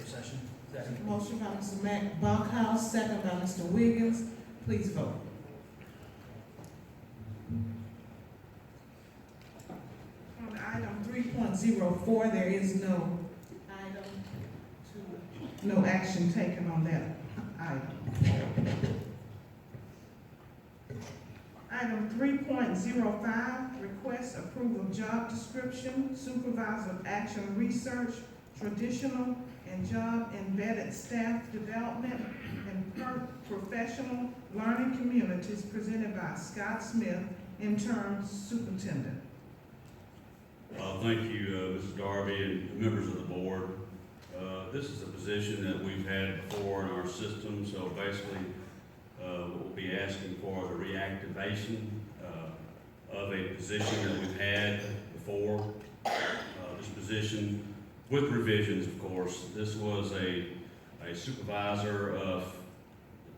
executive session. Second. Motion by Mr. Mac Bunkhouse, second by Mr. Wiggins. Please vote. On item 3.04, there is no no action taken on that item. Item 3.05, request approval of job description, supervisor of action research, traditional and job embedded staff development, and professional learning communities, presented by Scott Smith, interim superintendent. Thank you, Mrs. Darby and members of the board. This is a position that we've had before in our system, so basically what we'll be asking for is a reactivation of a position that we've had before. This position, with revisions of course, this was a supervisor of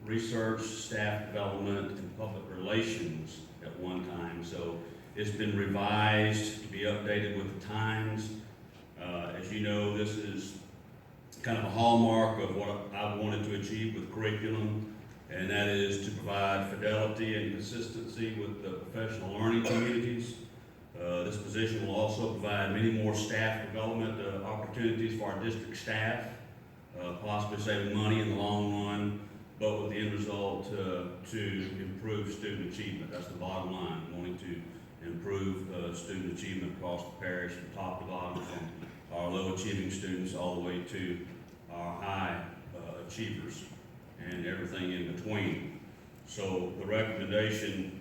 research, staff development, and public relations at one time. So it's been revised to be updated with the times. As you know, this is kind of a hallmark of what I wanted to achieve with curriculum, and that is to provide fidelity and consistency with the professional learning communities. This position will also provide many more staff development opportunities for our district staff, possibly saving money in the long run, but with the end result to improve student achievement. That's the bottom line, wanting to improve student achievement across the parish from top to bottom, from our low achieving students all the way to our high achievers and everything in between. So the recommendation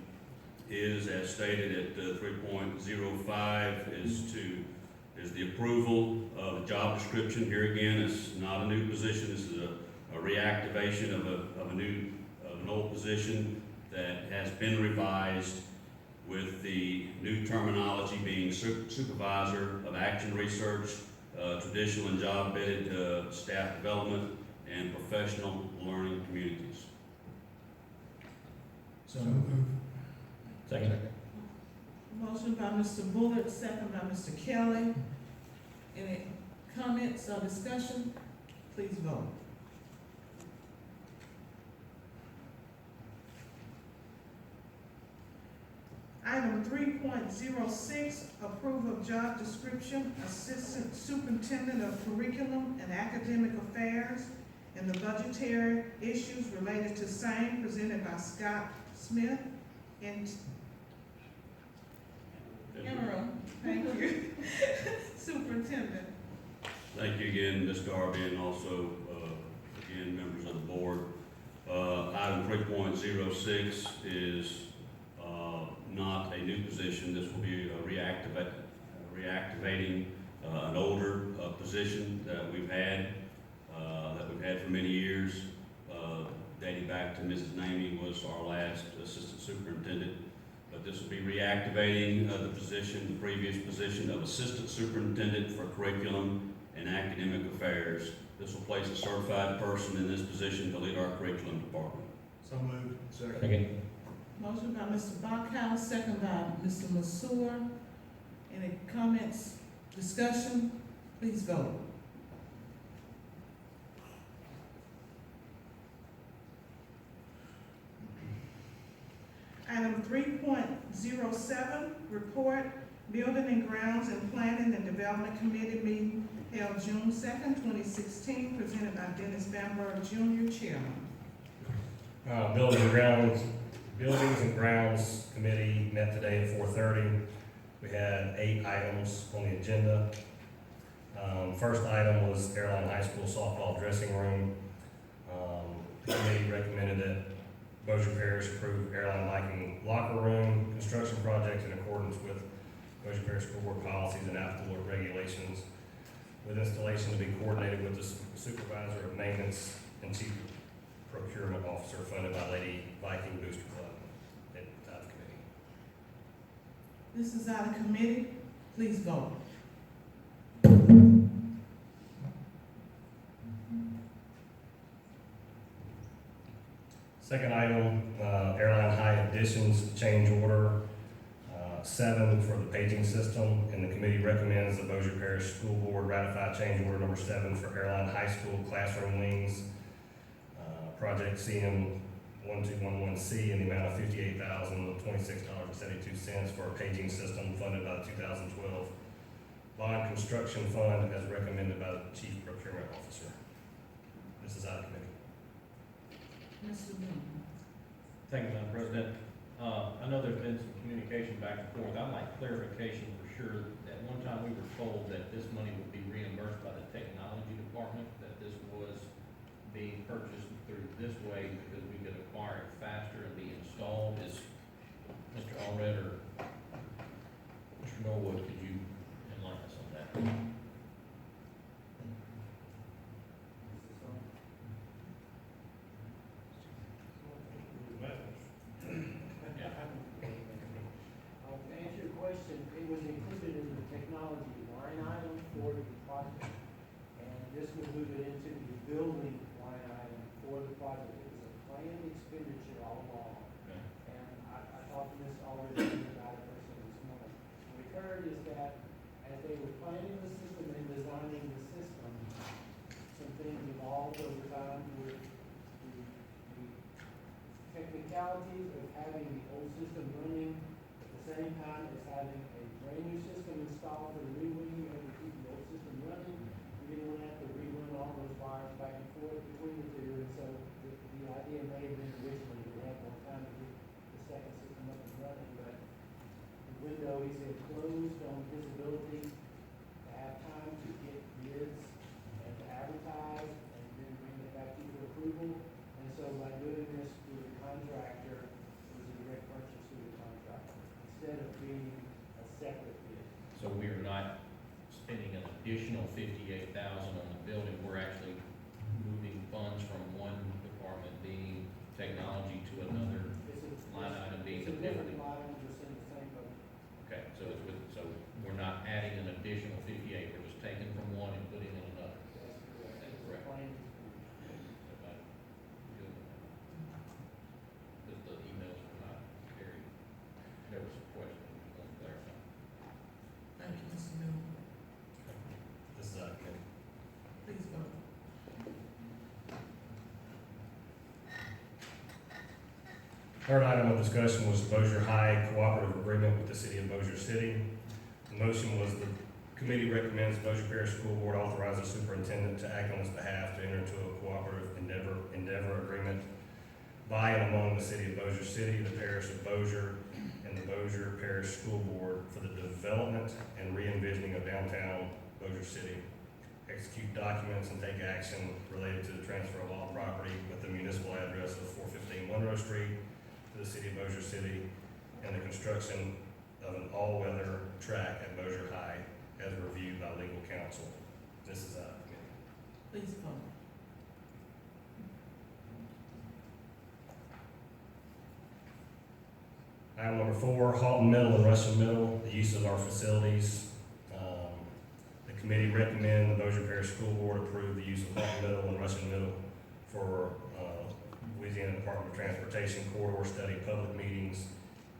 is, as stated at 3.05, is the approval of the job description. Here again, it's not a new position. This is a reactivation of an old position that has been revised with the new terminology being supervisor of action research, traditional and job-embedded staff development, and professional learning communities. So moved. Second. Motion by Mr. Bullard, second by Mr. Kelly. Any comments or discussion? Please vote. Item 3.06, approval of job description, assistant superintendent of curriculum and academic affairs, and the budgetary issues related to same, presented by Scott Smith. Interim, thank you, superintendent. Thank you again, Ms. Darby, and also, again, members of the board. Item 3.06 is not a new position. This will be reactivating an older position that we've had for many years, dating back to Mrs. Namey was our last assistant superintendent. But this will be reactivating the position, the previous position of assistant superintendent for curriculum and academic affairs. This will place a certified person in this position to lead our curriculum department. So moved. Second. Motion by Mr. Bunkhouse, second by Mr. Masur. Any comments, discussion? Please vote. Item 3.07, report, Building and Grounds and Planning and Development Committee meeting held June 2nd, 2016, presented by Dennis Bamberg Jr., Chairman. Buildings and Grounds Committee met today at 4:30. We had 8 items on the agenda. First item was Airline High School softball dressing room. The committee recommended that Bossier Parish approve airline liking locker room construction projects in accordance with Bossier Parish School Board policies and applicable regulations, with installation to be coordinated with the supervisor of maintenance and chief procurement officer, funded by Lady Viking Booster Club. Out of committee. This is out of committee. Please vote. Second item, airline high additions change order. 7 for the paging system, and the committee recommends the Bossier Parish School Board ratify change order number 7 for Airline High School classroom wings, project CM 1211C in the amount of $58,026.72 for a paging system funded by the 2012 Bond Construction Fund as recommended by the Chief Procurement Officer. This is out of committee. Mr. Newman. Thank you, Madam President. I know there's been some communication back and forth. I'd like clarification for sure. At one time, we were told that this money would be reimbursed by the technology department, that this was being purchased through this way because we could acquire it faster and be installed. Is Mr. Allred or Mr. Norwood, could you enlighten us on that? To answer your question, it was included in the technology line item for the project. And this would move it into the building line item for the project. It was a planned expenditure all along. Okay. And I talked to Ms. already about it first thing this morning. What occurred is that as they were planning the system and designing the system, some things evolved over time with the technicalities of having the old system running at the same time as having a brand new system installed for the new wing. You had to keep the old system running. You didn't want to have to rerun all those wires back and forth between the two. And so the idea may have been originally to have more time to get the second system up and running, but the window, he said, closed on visibility to have time to get bids and to advertise and then bring it back to you for approval. And so by doing this through the contractor, it was a direct purchase through the contractor instead of being a separate bid. So we are not spending an additional $58,000 on the building. We're actually moving funds from one department being technology to another line item being It's the a different building. line item, just in the same boat. Okay, so it's with, so we're not adding an additional 58, we're just taking from one and putting in another. That's correct. That's It's a correct. plain- Everybody good with that? Because the emails were not very, there was some questions, we want to clarify. Thank you, Mr. Newman. This is out of committee. Please vote. Third item of discussion was Bossier High cooperative agreement with the city of Bossier City. The motion was the committee recommends Bossier Parish School Board authorize the superintendent to act on his behalf to enter into a cooperative endeavor agreement by and among the city of Bossier City, the parish of Bossier, and the Bossier Parish School Board for the development and re-envisioning of downtown Bossier City. Execute documents and take action related to the transfer of all property with the municipal address of 415 Monroe Street to the city of Bossier City, and the construction of an all-weather track at Bossier High as reviewed by legal counsel. This is out of committee. Please vote. Item number 4, Halton Middle and Russian Middle, the use of our facilities. The committee recommend the Bossier Parish School Board approve the use of Halton Middle and Russian Middle for Louisiana Department of Transportation corridor study public meetings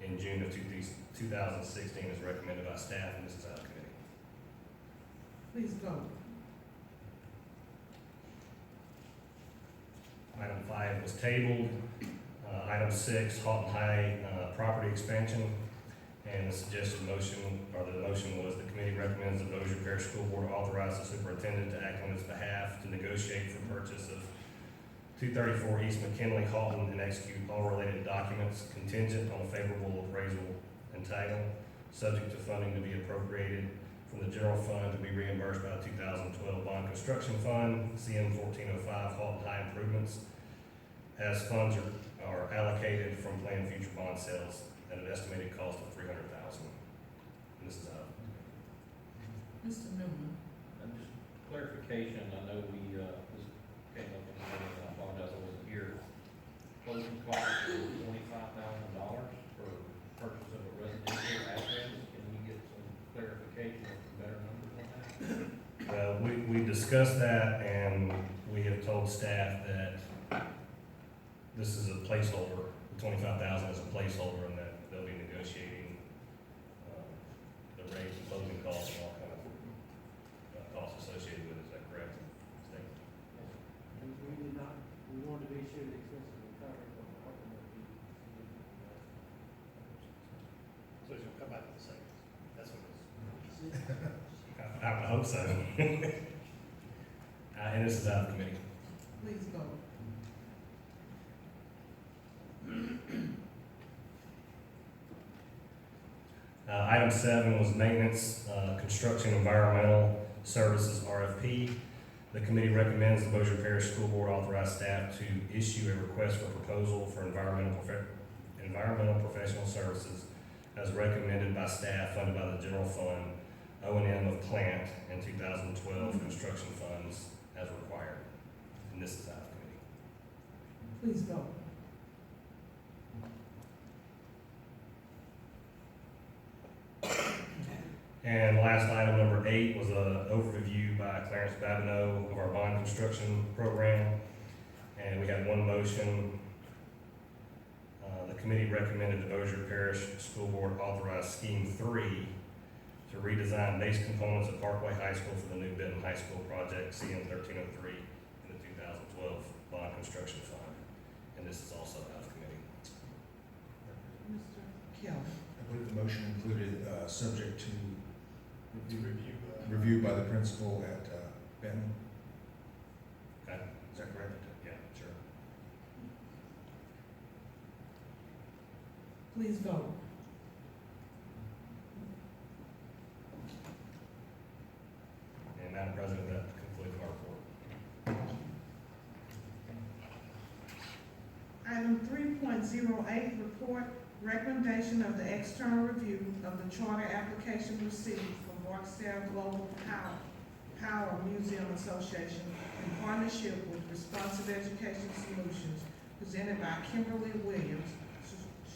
in June of 2016 as recommended by staff, and this is out of committee. Please vote. Item 5 was tabled. Item 6, Halton High property expansion, and the suggested motion, or the motion was the committee recommends the Bossier Parish School Board authorize the superintendent to act on his behalf to negotiate for purchase of 234 East McKinley, Halton, and execute all related documents contingent on a favorable appraisal and title, subject to funding to be appropriated from the general fund to be reimbursed by the 2012 Bond Construction Fund, CM 1405, Halton High improvements, as funds are allocated from planned future bond sales at an estimated cost of $300,000. And this is out. Mr. Newman. And just clarification, I know we, this came up in the meeting, and I apologize I wasn't here. Closing costs for $25,000 for purchase of a residential address. Can we get some clarification of some better numbers on that? Well, we discussed that, and we have told staff that this is a placeholder. The $25,000 is a placeholder, and that they'll be negotiating come back with a second. That's what it is. I would hope so. And this is out of committee. Please vote. Item 7 was maintenance, construction, environmental services RFP. The committee recommends the Bossier Parish School Board authorize staff to issue a request for proposal for environmental professional services as recommended by staff funded by the general fund, O&M of plant, and 2012 construction funds as required. And this is out of committee. Please vote. And last item, number 8, was an overview by Clarence Babineau of our bond construction program. And we had one motion. The committee recommended the Bossier Parish School Board authorize Scheme 3 to redesign base components at Parkway High School for the new Benton High School project, CN 1303, in the 2012 bond construction fund. And this is also out of committee. Mr. Kelly. I believe the motion included, subject to Review. review by the principal at Benton. Okay? Is that correct? Yeah, sure. Please vote. And Madam President, that concludes my report. Item 3.08, report recommendation of the external review of the charter application received from Barksdale Global Power Museum Association in partnership with Responsive Education Solutions presented by Kimberly Williams,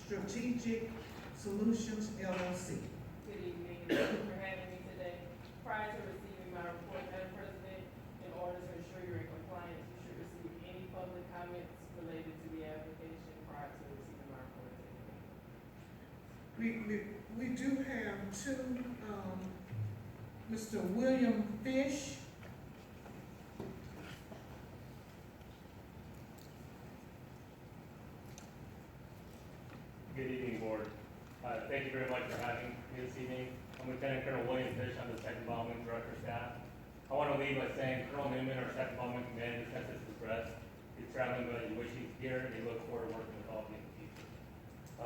Strategic Solutions LLC. Good evening, and thank you for having me today. Prior to receiving my report, Madam President, in order to ensure you're in compliance, you should receive any public comments related to the application prior to receiving my report today. We do have two, Mr. William Fish. Good evening, Board. Thank you very much for having me this evening. I'm Lieutenant Colonel William Fish. I'm the Second Bombing Director staff. I want to lead by saying Colonel Newman, our Second Bombing Commander, sends his regrets. He's traveling, but he wishes he's here, and he looks forward to working with all of you in the future.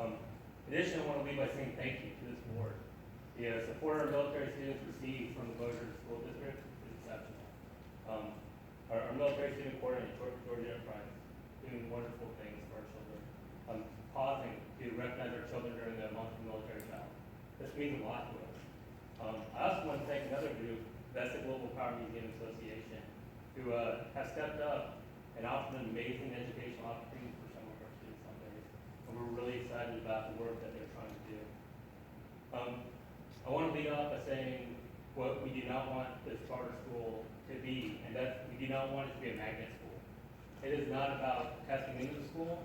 In addition, I want to lead by saying thank you to this Board. The support our military students receive from the Bossier School District is exceptional. Our military student coordinator, Georgia Enterprise, doing wonderful things for our children. Pausing to recognize our children during the month of military child. This means a lot to us. I also want to thank another group, that's the Global Power Museum Association, who have stepped up and offered an amazing educational opportunity for some of our students on days. And we're really excited about the work that they're trying to do. I want to lead off by saying what we do not want this charter school to be, and that we do not want it to be a magnet school. It is not about testing into the school.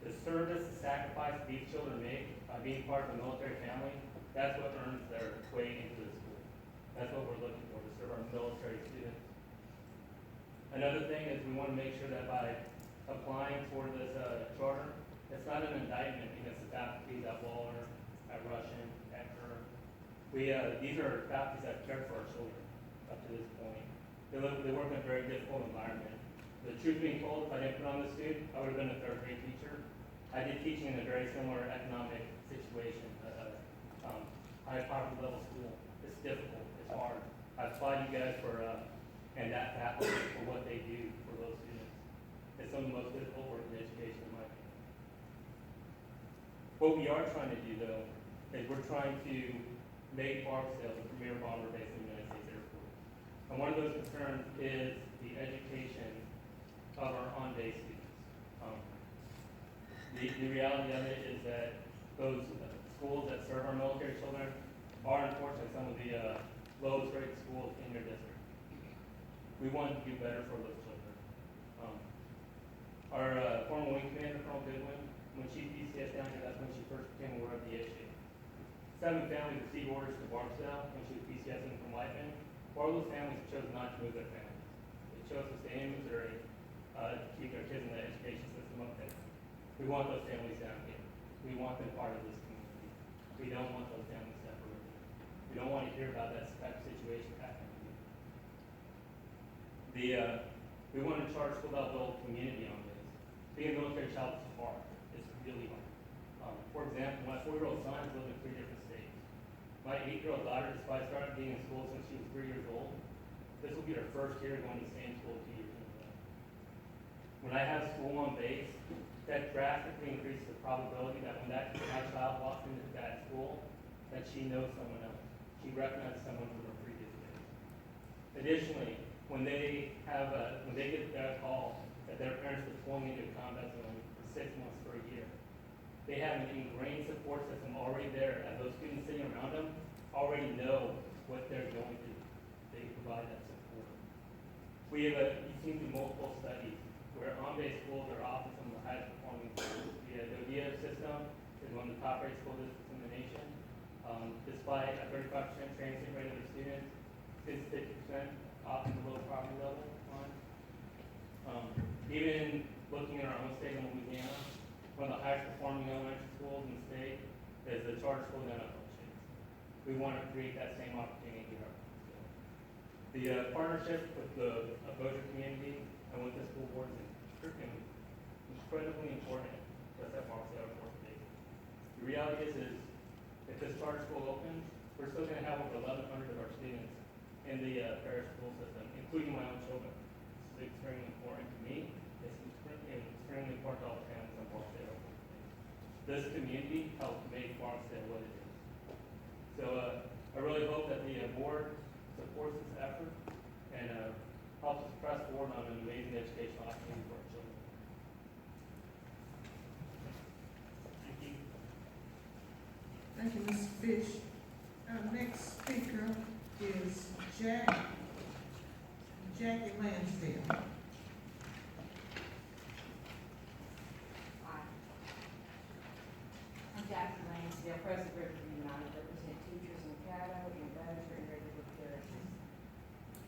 The service, the sacrifice these children make by being part of the military family, that's what earns their way into the school. That's what we're looking for, to serve our military students. Another thing is we want to make sure that by applying for this charter, it's not an indictment against the faculties at Waller, at Russian, at Kern. These are faculties that care for our children up to this point. They work in a very difficult environment. The truth being told, if I didn't put on this student, I would have been a third grade teacher. I did teaching in a very similar economic situation, high poverty level school. It's difficult, it's hard. I applaud you guys for, and that faculty for what they do for those students. It's some of the most difficult work in education in my opinion. What we are trying to do though, is we're trying to make Barksdale the premier bomber base in the United States Air Force. And one of those concerns is the education of our on-base students. The reality of it is that those schools that serve our military children are unfortunately some of the lowest rated schools in your district. We want to do better for those children. Our former wing commander, Colonel Goodwin, when she PCS down here, that's when she first became aware of the issue. 7 families received orders to Barksdale when she was PCSing from Whiteman. 4 of those families chose not to move their families. They chose to stay in Missouri to keep their kids in the education system up there. We want those families down here. We want them part of this community. We don't want those down We don't want to hear about that type of situation happening. We want to charter school that build community on this. Being a military child is hard. It's really hard. For example, my 4-year-old son has lived in 3 different states. My 8-year-old daughter, despite starting being in school since she was 3 years old, this will be her first year going to the same school 2 years in a row. When I have school on base, that drastically increases the probability that when my child walks into that school, that she knows someone else. She recognizes someone from her previous days. Additionally, when they get that call that their parents are deploying into a combat zone for 6 months for a year, they have an ingrained support system already there, and those students sitting around them already know what they're going through. They provide that support. You've seen through multiple studies where on-base schools are often some of the highest performing schools. The ODA system is one of the top rated school districts in the nation. Despite a 35% transit rate of their students, it's 50% often below poverty level line. Even looking at our own state in Louisiana, one of the highest performing elementary schools in the state is the charter school in NFL states. We want to create that same opportunity here. The partnership with the Bossier community and with the school board is incredibly important to us at Marksdale Fourth Base. The reality is if this charter school opens, we're still going to have over 1,100 of our students in the parish school system, including my own children. It's extremely important to me. It's extremely important to all the families in Marksdale. This community helped make Marksdale what it is. So I really hope that the board supports this effort and helps us press forward on an amazing educational opportunity for our children. Thank you. Thank you, Mr. Fish. Our next speaker is Jackie Lansdale. Hi. I'm Jackie Lansdale, President of the United, represent teachers in Caddo and Bossier and regular parishes.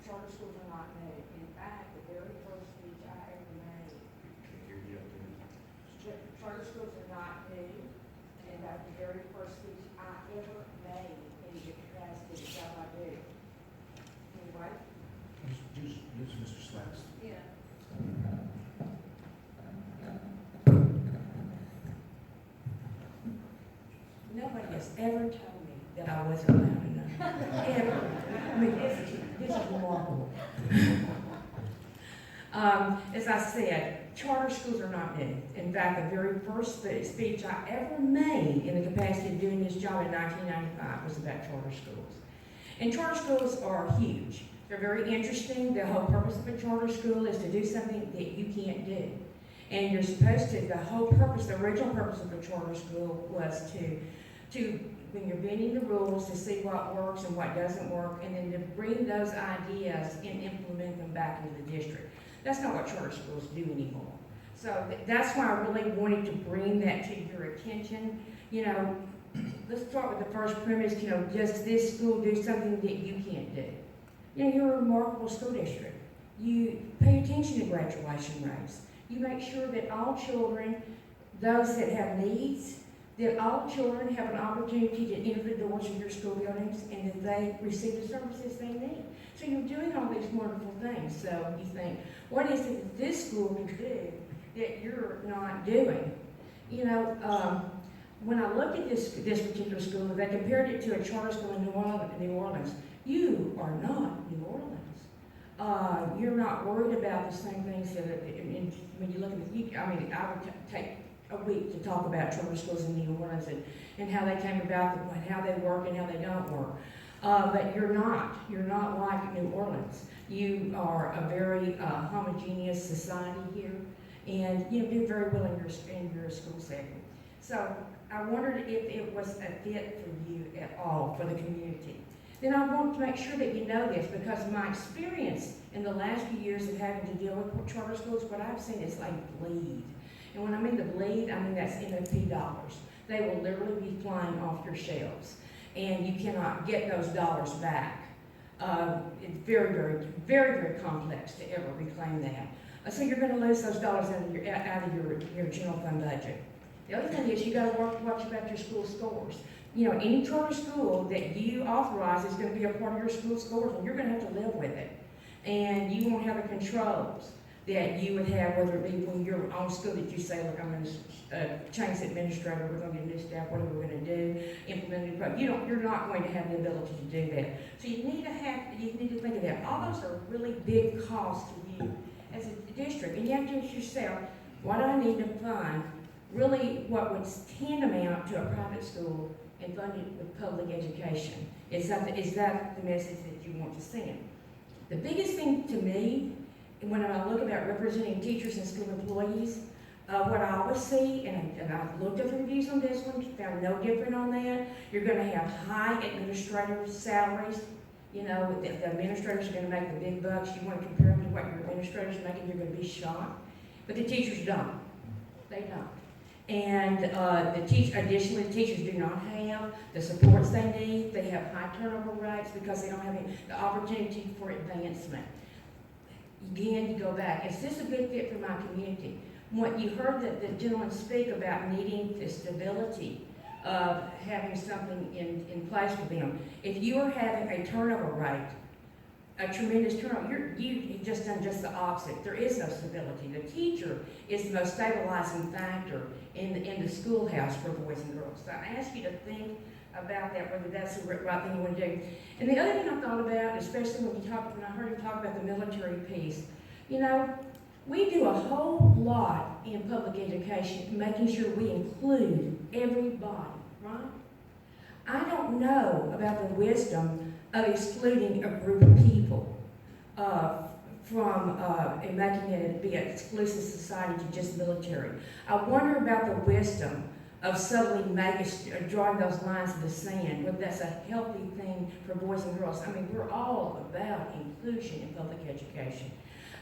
Charter schools are not new. In fact, the very first speech I ever made, charter schools are not new. And the very first speech I ever made in the capacity of the job I do. Anyway? Use Mr. Slacks. Yeah. Nobody has ever told me that I wasn't loud enough. Ever. I mean, this is remarkable. As I said, charter schools are not new. In fact, the very first speech I ever made in the capacity of doing this job in 1995 was about charter schools. And charter schools are huge. They're very interesting. The whole purpose of a charter school is to do something that you can't do. And you're supposed to, the whole purpose, the original purpose of a charter school was to when you're bending the rules, to see what works and what doesn't work, and then to bring those ideas and implement them back into the district. That's not what charter schools do anymore. So that's why I really wanted to bring that to your attention. You know, let's start with the first premise, you know, does this school do something that you can't do? You know, you're a remarkable school district. You pay attention to graduation rates. You make sure that all children, those that have needs, that all children have an opportunity to enter the doors of your school buildings and that they receive the services they need. So you're doing all these wonderful things. So you think, what is it that this school can do that you're not doing? You know, when I looked at this particular school, they compared it to a charter school in New Orleans. You are not New Orleans. You're not worried about the same things that, when you look at the, I mean, I would take a week to talk about charter schools in New Orleans and how they came about, and how they work and how they don't work. But you're not like New Orleans. You are a very homogeneous society here, and you do very well in your school setting. So I wondered if it was a fit for you at all, for the community. Then I want to make sure that you know this, because my experience in the last few years of having to deal with charter schools, what I've seen is they bleed. And when I mean the bleed, I mean that's MOP dollars. They will literally be flying off your shelves, and you cannot get those dollars back. It's very, very, very, very complex to ever reclaim that. So you're going to lose those dollars out of your general fund budget. The other thing is you got to watch about your school scores. You know, any charter school that you authorize is gonna be a part of your school scores, and you're gonna have to live with it. And you won't have the controls that you would have, whether it be when you're on school, that you say, look, I'm gonna change the administrator, we're gonna get new staff, what are we gonna do, implement a new program. You're not going to have the ability to do that. So you need to think of that. All those are really big costs to you as a district, and you have to ask yourself, what do I need to fund really what would tantamount to a private school and fund it with public education? Is that the message that you want to send? The biggest thing to me, when I look about representing teachers and school employees, what I always see, and I've looked at the reviews on this one, found no different on that, you're gonna have high administrative salaries. You know, the administrators are gonna make the big bucks. You wanna compare them to what your administrators are making, you're gonna be shocked. But the teachers don't. They don't. And additionally, the teachers do not have the supports they need. They have high turnover rates because they don't have the opportunity for advancement. Again, you go back, is this a good fit for my community? When you heard the gentleman speak about needing the stability of having something in place for them. If you are having a turnover rate, a tremendous turnover, you've just done just the opposite. There is no stability. The teacher is the most stabilizing factor in the schoolhouse for boys and girls. So I ask you to think about that, whether that's the right thing you want to do. And the other thing I thought about, especially when I heard him talk about the military piece, you know, we do a whole lot in public education, making sure we include everybody, right? I don't know about the wisdom of excluding a group of people and making it be an exclusive society to just military. I wonder about the wisdom of suddenly drawing those lines in the sand, whether that's a healthy thing for boys and girls. I mean, we're all about inclusion in public education.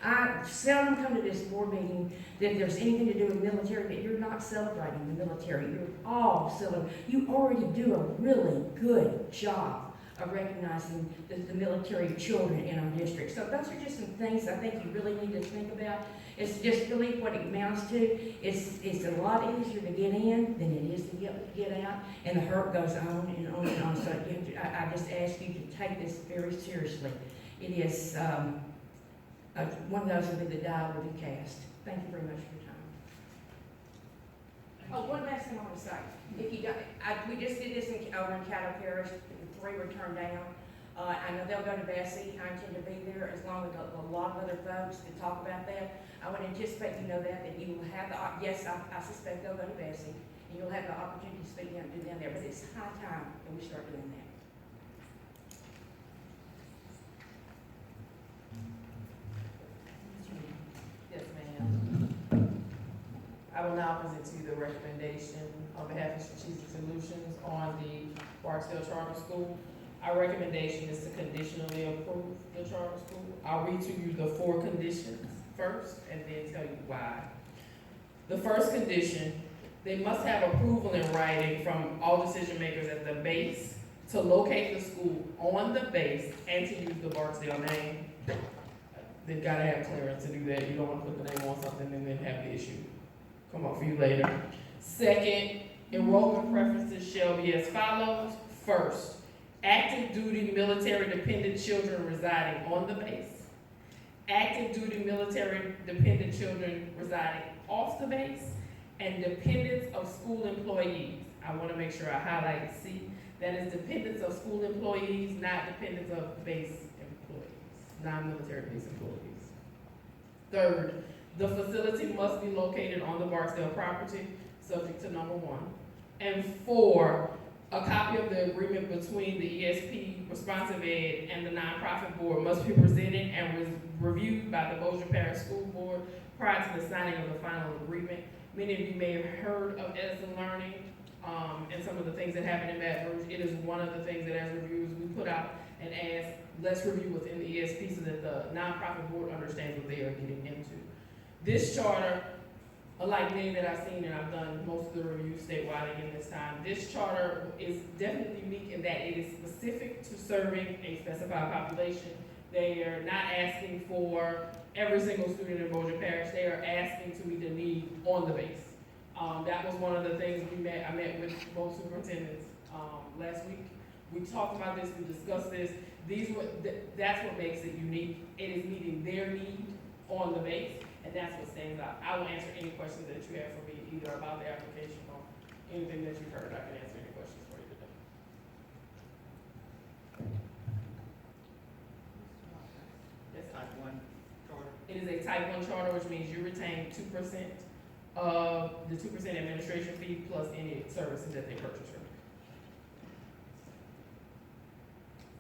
I seldom come to this board meeting that there's anything to do with military, but you're not celebrating the military. You're all celebrating. You already do a really good job of recognizing the military children in our district. So those are just some things I think you really need to think about. It's just really what it amounts to. It's a lot easier to get in than it is to get out, and the hurt goes on and on and on. So I just ask you to take this very seriously. It is one of those will be the die will be cast. Thank you very much for your time. Oh, one last thing I want to say. If you don't, we just did this over in Caddo Parish. 3 were turned down. I know they'll go to Bessie. I intend to be there as long as a lot of other folks to talk about that. I would anticipate you know that you will have yes, I suspect they'll go to Bessie, and you'll have the opportunity to speak down there. But it's high time that we start doing that. Yes, ma'am. I will now present to you the recommendation on behalf of Strategic Solutions on the Barksdale Charter School. Our recommendation is to conditionally approve the charter school. I'll read to you the 4 conditions first and then tell you why. The first condition, they must have approval in writing from all decision makers at the base to locate the school on the base and to use the Barksdale name. They've got to have clearance to do that. You don't want to put the name on something and then have the issue come up for you later. Second, enrollment preferences shall be as follows. First, active duty military dependent children residing on the base. Active duty military dependent children residing off the base. And dependents of school employees. I want to make sure I highlight C. That is dependents of school employees, not dependents of base employees, non-military base employees. Third, the facility must be located on the Barksdale property, subject to number 1. And 4, a copy of the agreement between the ESP, Responsive Ed, and the nonprofit board must be presented and was reviewed by the Bossier Parish School Board prior to the signing of the final agreement. Many of you may have heard of Edison Learning and some of the things that happen in Baton Rouge. It is one of the things that as reviewers we put out and ask, let's review within the ESP so that the nonprofit board understands what they are getting into. This charter, unlike many that I've seen, and I've done most of the reviews statewide again this time, this charter is definitely unique in that it is specific to serving a specified population. They are not asking for every single student in Bossier Parish. They are asking to meet the need on the base. That was one of the things I met with both superintendents last week. We talked about this, we discussed this, that's what makes it unique. It is meeting their need on the base, and that's what stands out. I will answer any questions that you have for me, either about the application or anything that you've heard. I can answer any questions for you today. Yes, sir. Type one charter. It is a type one charter, which means you retain 2% of the 2% administration fee plus any services that they purchase from you.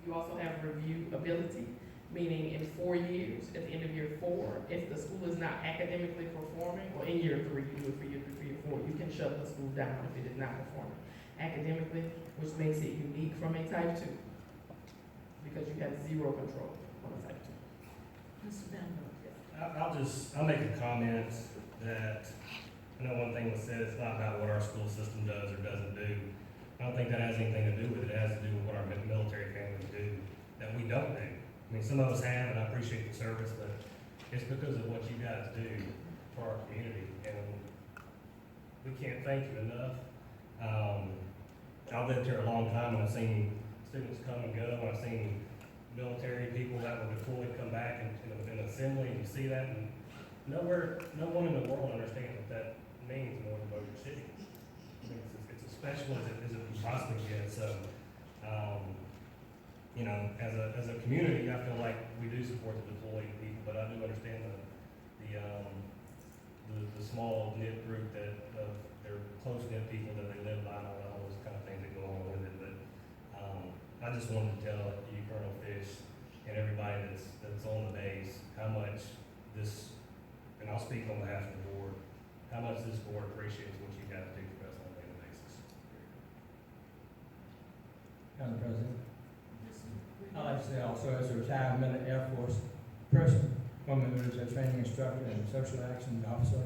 You also have review ability, meaning in 4 years, at the end of year 4, if the school is not academically performing, or in year 3, you do it for year 3, year 4, you can shut the school down if it is not performing academically, which makes it unique from a type 2, because you have zero control on a type 2. Mr. Bender. I'll make a comment that, I know one thing was said, it's not about what our school system does or doesn't do. I don't think that has anything to do with it. It has to do with what our military families do that we don't do. I mean, some of us have, and I appreciate the service, but it's because of what you guys do for our community, and we can't thank you enough. I've lived here a long time, and I've seen students come and go, and I've seen military people that were deployed come back in assembly, and you see that, and no one in the world understands what that means more than Bossier City. I mean, it's as special as it can possibly get, so, you know, as a community, I feel like we do support the deployed people, but I do understand the small knit group that, they're close-knit people that they live by and all those kind of things that go on with it, but, I just wanted to tell you, Colonel Fish, and everybody that's on the base, how much this, and I'll speak on behalf of the board, how much this board appreciates what you guys do for us on a daily basis. Madam President, I'd like to say also, as a retired military Air Force person, former military training instructor and social action officer,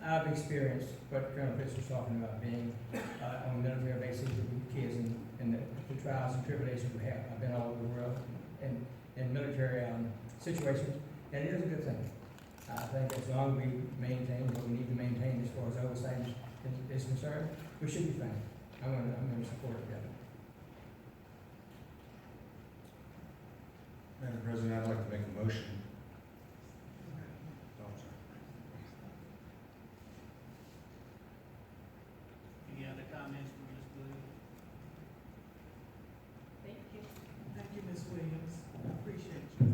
I've experienced what Colonel Fish was talking about, being on military bases with kids and the trials and tribulations we have. I've been all over the world in military situations, and it is a good thing. I think as long as we maintain what we need to maintain as far as oversight is concerned, we should be fine. I'm gonna support it, yeah. Madam President, I'd like to make a motion. Any other comments from Ms. Williams? Thank you. Thank you, Ms. Williams. I appreciate you.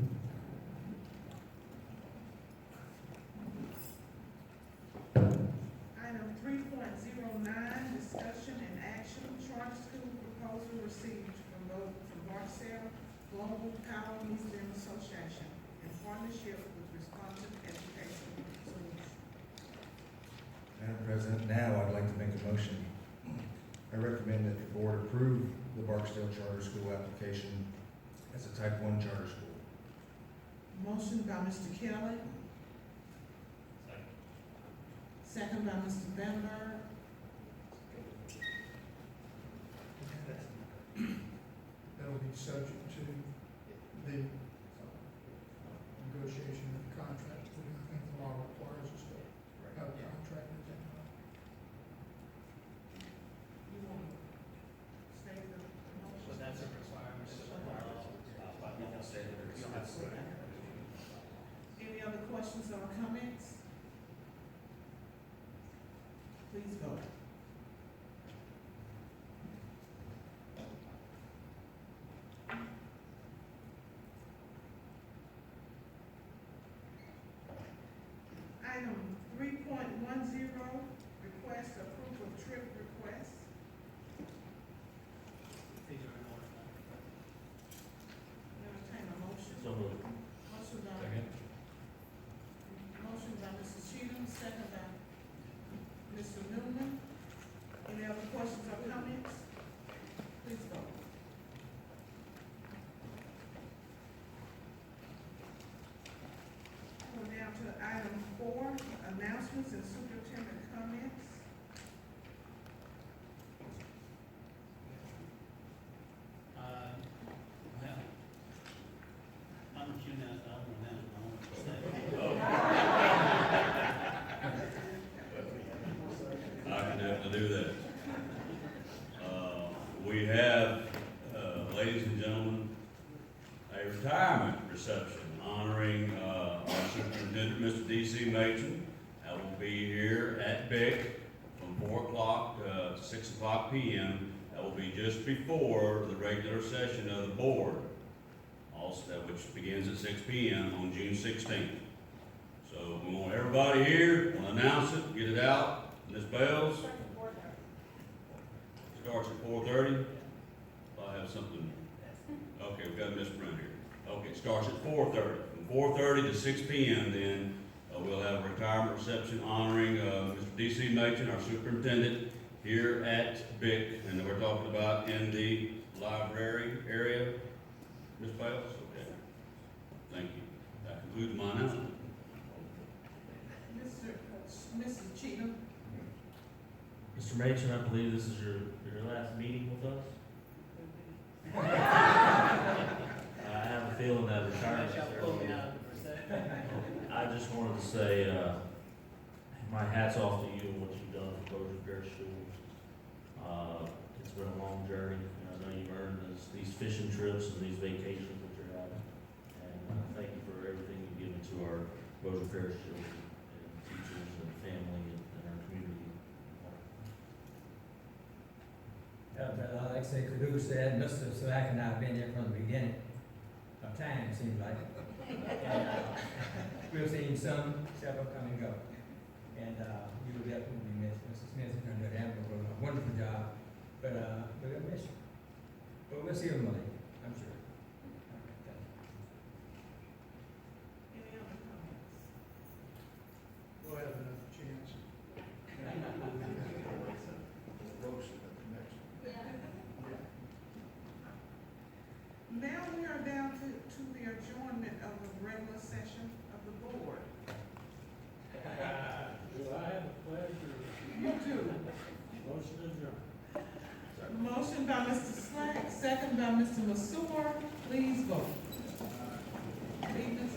Item 3.09, discussion and action, charter school proposal received from Barksdale Global Power Museum Association in partnership with Responsive Education Solutions. Madam President, now I'd like to make a motion. I recommend that the board approve the Barksdale Charter School application as a type 1 charter school. Motion by Mr. Kelly, second by Mr. Bender. That will be subject to the negotiation of the contract, but I think the law requires us to have a contract at that time. You want to state the motion? So that's a requirement of our law. Any other questions or comments? Please vote. Item 3.10, request approval of trip request. These are in order. Entertain a motion. So moved. Motion by, Second. motion by Mr. Cheatham, second by Mr. Newman. Any other questions or comments? Please vote. We're down to item 4, announcements and superintendent comments. Well, I'm a junior, so I don't know what to say. I can definitely do that. we have, ladies and gentlemen, a retirement reception honoring, our superintendent, Mr. D.C. Machen. That will be here at BIC from 4 o'clock to 6 o'clock p.m. That will be just before the regular session of the board, also, which begins at 6 p.m. on June 16th. So we want everybody here, want to announce it, get it out. Ms. Bells? Starts at 4:30? I have something, okay, we've got Ms. Brent here. Okay, it starts at 4:30. From 4:30 to 6 p.m. then, we'll have a retirement reception honoring, Mr. D.C. Machen, our superintendent, here at BIC, and we're talking about in the library area. Ms. Bells? Okay. Thank you. That concludes my announcement. Mrs. Cheatham? Mr. Machen, I believe this is your last meeting with us. I have a feeling that retirement is early. I just wanted to say, my hat's off to you and what you've done for Bossier Parish Schools. It's been a long journey, and I know you've earned these fishing trips and these vacations that you're having. And thank you for everything you've given to our Bossier Parish children and teachers and family and our community. I'd like to say kudos to Ed, Mr. Slack and I have been here from the beginning of time, it seems like. We've seen some, several come and go. And, you will definitely be missed. Mr. Smith is going to do a wonderful job, but we're going to miss you. But we'll see you Monday, I'm sure. All right, thank you. Any other comments? We'll have another chance. Now we are down to the adjournment of the regular session of the board. Do I have a pleasure? You do. Motion adjourned. Motion by Mr. Slack, second by Mr. Masur. Please vote. Leave this.